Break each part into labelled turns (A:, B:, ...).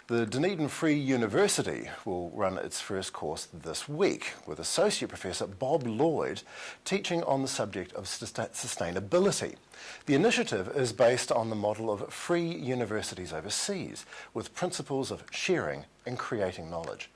A: The Dunedin Free University will run its first course this week with Associate Professor Bob Lloyd teaching on the subject of sustainability. The initiative is based on the model of free universities overseas, with principles of sharing and creating knowledge.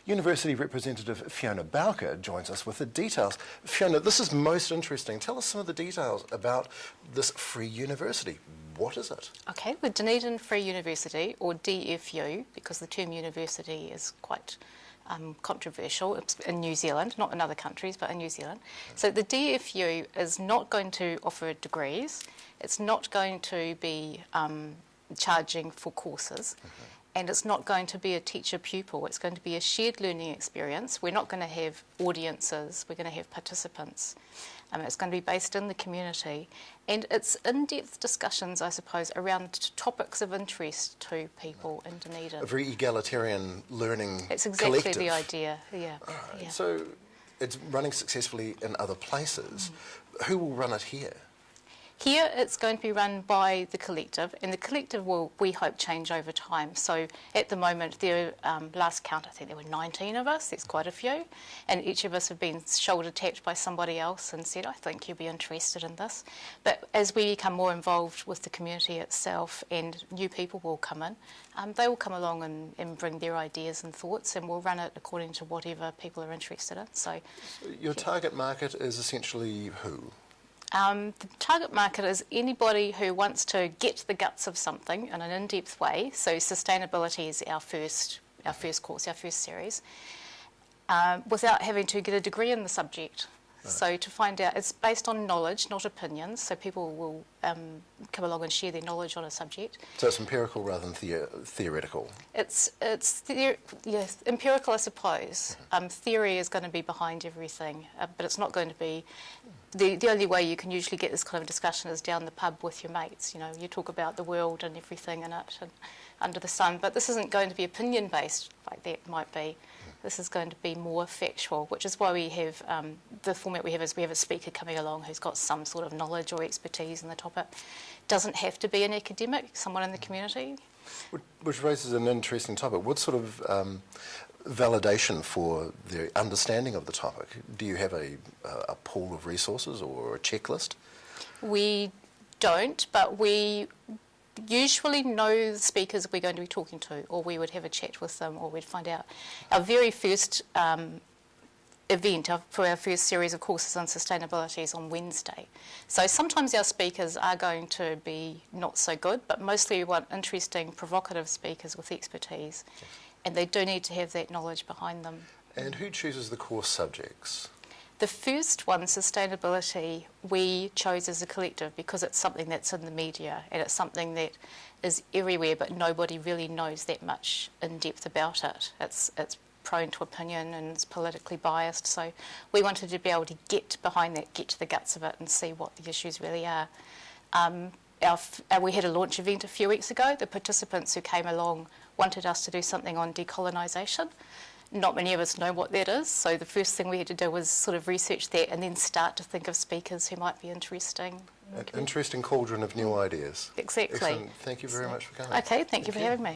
A: University representative Fiona Bowker joins us with the details. Fiona, this is most interesting. Tell us some of the details about this free university. What is it?
B: Okay, the Dunedin Free University, or DFU, because the term university is quite controversial in New Zealand, not in other countries, but in New Zealand. So the DFU is not going to offer degrees, it's not going to be charging for courses, and it's not going to be a teacher-pupil, it's going to be a shared learning experience. We're not going to have audiences, we're going to have participants. It's going to be based in the community, and it's in-depth discussions, I suppose, around topics of interest to people in Dunedin.
A: A very egalitarian learning
B: It's exactly
A: collective.
B: The idea, yeah.
A: Right.
B: Yeah.
A: So it's running successfully in other places. Who will run it here?
B: Here it's going to be run by the collective, and the collective will, we hope, change over time. So at the moment, there, last count, I think there were 19 of us, there's quite a few, and each of us have been shoulder tapped by somebody else and said, I think you'll be interested in this. But as we become more involved with the community itself and new people will come in, they will come along and bring their ideas and thoughts, and we'll run it according to whatever people are interested in. So
A: your target market is essentially who?
B: The target market is anybody who wants to get the guts of something in an in-depth way. So sustainability is our first course, our first series, without having to get a degree in the subject. Right. So to find out, it's based on knowledge, not opinions. So people will come along and share their knowledge on a subject.
A: So it's empirical rather than theoretical.
B: It's yes, empirical, I suppose. Theory is going to be behind everything, but it's not going to be. The only way you can usually get this kind of discussion is down the pub with your mates. You know, you talk about the world and everything in it and under the sun. But this isn't going to be opinion-based like that might be. This is going to be more factual, which is why we have the format we have is we have a speaker coming along who's got some sort of knowledge or expertise in the topic. Doesn't have to be an academic, someone in the community.
A: Which raises an interesting topic. What sort of validation for the understanding of the topic? Do you have a pool of resources or a checklist? We
B: don't, but we usually know the speakers we're going to be talking to, or we would have a chat with them, or we'd find out. Our very first event for our first series of courses on sustainability is on Wednesday. So sometimes our speakers are going to be not so good, but mostly we want interesting, provocative speakers with expertise. Yes. And they do need to have that knowledge behind them.
A: And who chooses the course subjects?
B: The first one, sustainability, we chose as a collective because it's something that's in the media and it's something that is everywhere, but nobody really knows that much in depth about it. It's prone to opinion and it's politically biased, so we wanted to be able to get behind that, get to the guts of it and see what the issues really are. We had a launch event a few weeks ago. The participants who came along wanted us to do something on decolonisation. Not many of us know what that is, so the first thing we had to do was sort of research that and then start to think of speakers who might be interesting.
A: An interesting cauldron of new ideas.
B: Exactly.
A: Excellent. Thank you very much for coming.
B: Okay, thank you for having me.